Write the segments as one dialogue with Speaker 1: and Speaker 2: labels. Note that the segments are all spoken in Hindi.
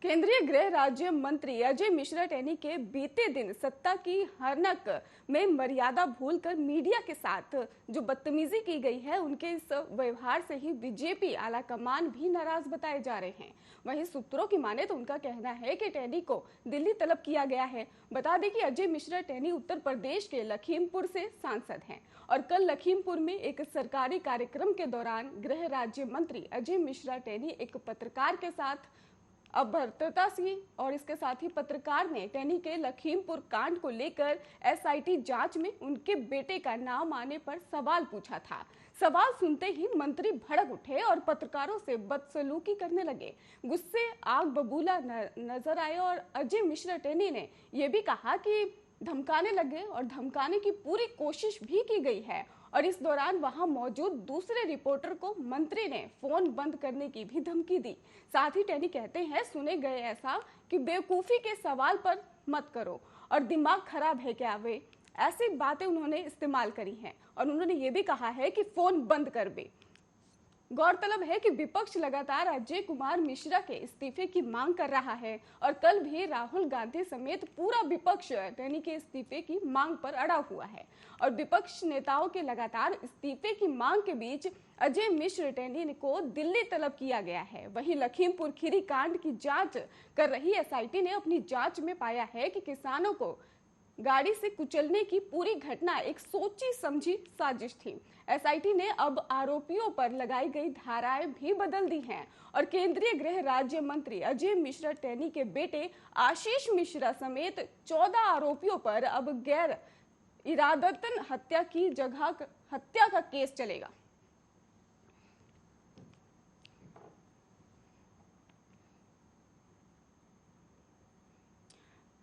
Speaker 1: केंद्रीय गृह राज्य मंत्री अजय मिश्रा टेनी के बीते दिन सत्ता की हनक में मर्यादा भूलकर मीडिया के साथ जो बदतमीजी की गई है, उनके इस व्यवहार से ही बीजेपी आलाकमान भी नाराज बताए जा रहे हैं। वहीं सूत्रों की माने तो उनका कहना है कि टेनी को दिल्ली तलब किया गया है। बता दें कि अजय मिश्रा टेनी उत्तर प्रदेश के लखीमपुर से सांसद हैं और कल लखीमपुर में एक सरकारी कार्यक्रम के दौरान गृह राज्य मंत्री अजय मिश्रा टेनी एक पत्रकार के साथ अभद्रता सी और इसके साथ ही पत्रकार ने टेनी के लखीमपुर कांड को लेकर एसआईटी जांच में उनके बेटे का नाम आने पर सवाल पूछा था। सवाल सुनते ही मंत्री भड़क उठे और पत्रकारों से बदसलूकी करने लगे। गुस्से आग बबूला नजर आए और अजय मिश्रा टेनी ने यह भी कहा कि धमकाने लगे और धमकाने की पूरी कोशिश भी की गई है और इस दौरान वहां मौजूद दूसरे रिपोर्टर को मंत्री ने फोन बंद करने की भी धमकी दी। साथ ही टेनी कहते हैं, सुने गए ऐसा कि बेवकूफी के सवाल पर मत करो और दिमाग खराब है क्या, वे ऐसी बातें उन्होंने इस्तेमाल करी हैं और उन्होंने ये भी कहा है कि फोन बंद कर बे। गौरतलब है कि विपक्ष लगातार अजय कुमार मिश्रा के इस्तीफे की मांग कर रहा है और कल भी राहुल गांधी समेत पूरा विपक्ष टेनी के इस्तीफे की मांग पर अड़ा हुआ है और विपक्ष नेताओं के लगातार इस्तीफे की मांग के बीच अजय मिश्रा टेनी को दिल्ली तलब किया गया है। वहीं लखीमपुर खीरी कांड की जांच कर रही एसआईटी ने अपनी जांच में पाया है कि किसानों को गाड़ी से कुचलने की पूरी घटना एक सोची समझी साजिश थी। एसआईटी ने अब आरोपियों पर लगाई गई धाराएं भी बदल दी हैं और केंद्रीय गृह राज्य मंत्री अजय मिश्रा टेनी के बेटे आशीष मिश्रा समेत 14 आरोपियों पर अब गैर इरादतन हत्या की जगह हत्या का केस चलेगा।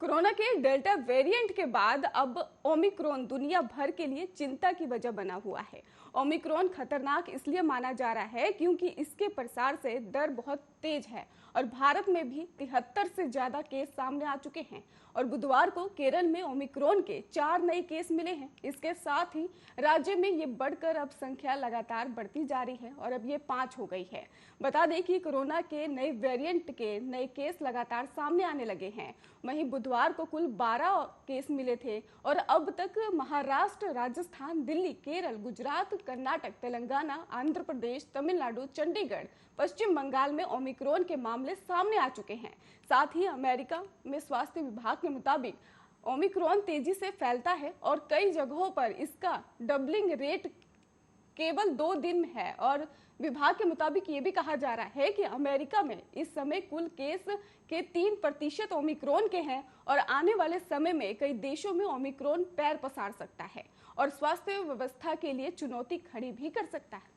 Speaker 1: कोरोना के डेल्टा वेरिएंट के बाद अब ओमिक्रॉन दुनिया भर के लिए चिंता की वजह बना हुआ है। ओमिक्रॉन खतरनाक इसलिए माना जा रहा है क्योंकि इसके प्रसार से दर बहुत तेज है और भारत में भी 73 से ज्यादा केस सामने आ चुके हैं और बुधवार को केरल में ओमिक्रॉन के 4 नए केस मिले हैं। इसके साथ ही राज्य में ये बढ़कर अब संख्या लगातार बढ़ती जा रही है और अब ये 5 हो गई है। बता दें कि कोरोना के नए वेरिएंट के नए केस लगातार सामने आने लगे हैं। वहीं बुधवार को कुल 12 केस मिले थे और अब तक महाराष्ट्र, राजस्थान, दिल्ली, केरल, गुजरात, कर्नाटक, तेलंगाना, आंध्र प्रदेश, तमिलनाडु, चंडीगढ़, पश्चिम बंगाल में ओमिक्रॉन के मामले सामने आ चुके हैं। साथ ही अमेरिका में स्वास्थ्य विभाग के मुताबिक ओमिक्रॉन तेजी से फैलता है और कई जगहों पर इसका डबलिंग रेट केवल 2 दिन में है और विभाग के मुताबिक ये भी कहा जा रहा है कि अमेरिका में इस समय कुल केस के 3% ओमिक्रॉन के हैं और आने वाले समय में कई देशों में ओमिक्रॉन पैर पसार सकता है और स्वास्थ्य व्यवस्था के लिए चुनौती खड़ी भी कर सकता है।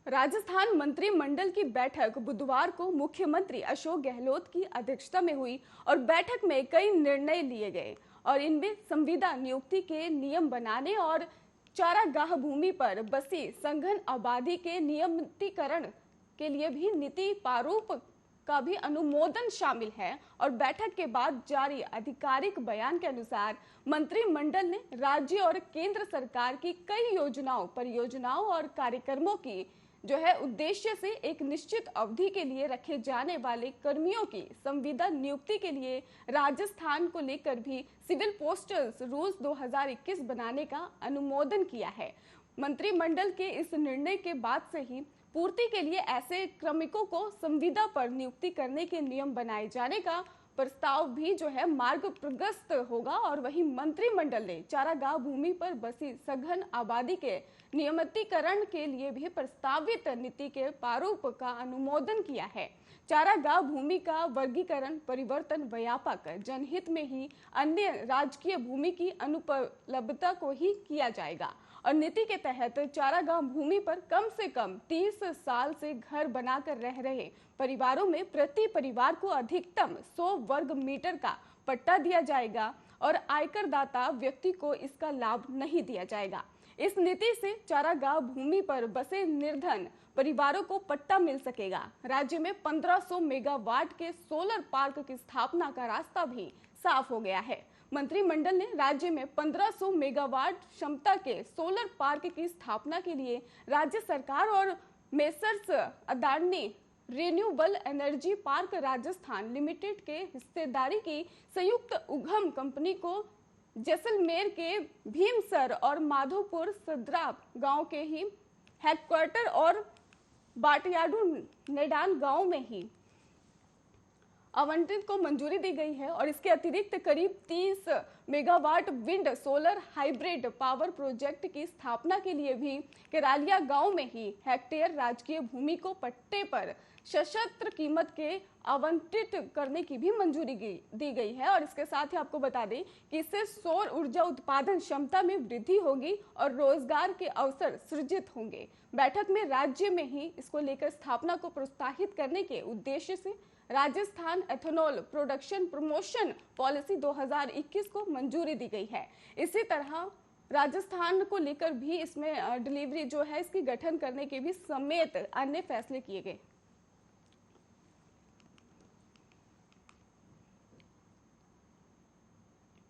Speaker 1: राजस्थान मंत्रिमंडल की बैठक बुधवार को मुख्यमंत्री अशोक गहलोत की अध्यक्षता में हुई और बैठक में कई निर्णय लिए गए और इनमें संविदा नियुक्ति के नियम बनाने और चारागाह भूमि पर बसी सघन आबादी के नियमितीकरण के लिए भी नीति प्रारूप का भी अनुमोदन शामिल है और बैठक के बाद जारी आधिकारिक बयान के अनुसार मंत्रिमंडल ने राज्य और केंद्र सरकार की कई योजनाओं, परियोजनाओं और कार्यक्रमों की उद्देश्य से एक निश्चित अवधि के लिए रखे जाने वाले कर्मियों की संविदा नियुक्ति के लिए राजस्थान को लेकर भी सिविल पोस्टल्स रूल्स 2021 बनाने का अनुमोदन किया है। मंत्रिमंडल के इस निर्णय के बाद से ही पूर्ति के लिए ऐसे श्रमिकों को संविदा पर नियुक्ति करने के नियम बनाए जाने का प्रस्ताव भी मार्ग प्रशस्त होगा और वही मंत्रिमंडल ने चारागाह भूमि पर बसी सघन आबादी के नियमितीकरण के लिए भी प्रस्तावित नीति के प्रारूप का अनुमोदन किया है। चारागाह भूमि का वर्गीकरण परिवर्तन व्यापक जनहित में ही अन्य राजकीय भूमि की अनुपलब्धता को ही किया जाएगा और नीति के तहत चारागाह भूमि पर कम से कम 30 साल से घर बनाकर रह रहे परिवारों में प्रति परिवार को अधिकतम 100 वर्ग मीटर का पट्टा दिया जाएगा और आयकर दाता व्यक्ति को इसका लाभ नहीं दिया जाएगा। इस नीति से चारागाह भूमि पर बसे निर्धन परिवारों को पट्टा मिल सकेगा। राज्य में 1500 मेगावाट के सोलर पार्क की स्थापना का रास्ता भी साफ हो गया है। मंत्रिमंडल ने राज्य में 1500 मेगावाट क्षमता के सोलर पार्क की स्थापना के लिए राज्य सरकार और messrs Adani renewable energy park Rajasthan limited के हिस्सेदारी की संयुक्त उद्यम कंपनी को जैसलमेर के भीमसर और माधोपुर सद्राब गांव के ही हेडक्वार्टर और बाटियाडू नेडान गांव में ही आवंटित को मंजूरी दी गई है और इसके अतिरिक्त करीब 30 megawatt wind solar hybrid power project की स्थापना के लिए भी केरालिया गांव में ही हेक्टेयर राजकीय भूमि को पट्टे पर सशस्त्र कीमत के आवंटित करने की भी मंजूरी दी गई है। और इसके साथ ही आपको बता दें कि इससे सौर ऊर्जा उत्पादन क्षमता में वृद्धि होगी और रोजगार के अवसर सृजित होंगे। बैठक में राज्य में ही इसको लेकर स्थापना को प्रोत्साहित करने के उद्देश्य से Rajasthan ethanol production promotion policy 2021 को मंजूरी दी गई है। इसी तरह राजस्थान को लेकर भी इसमें डिलीवरी जो है इसकी गठन करने के भी समेत अन्य फैसले किए गए।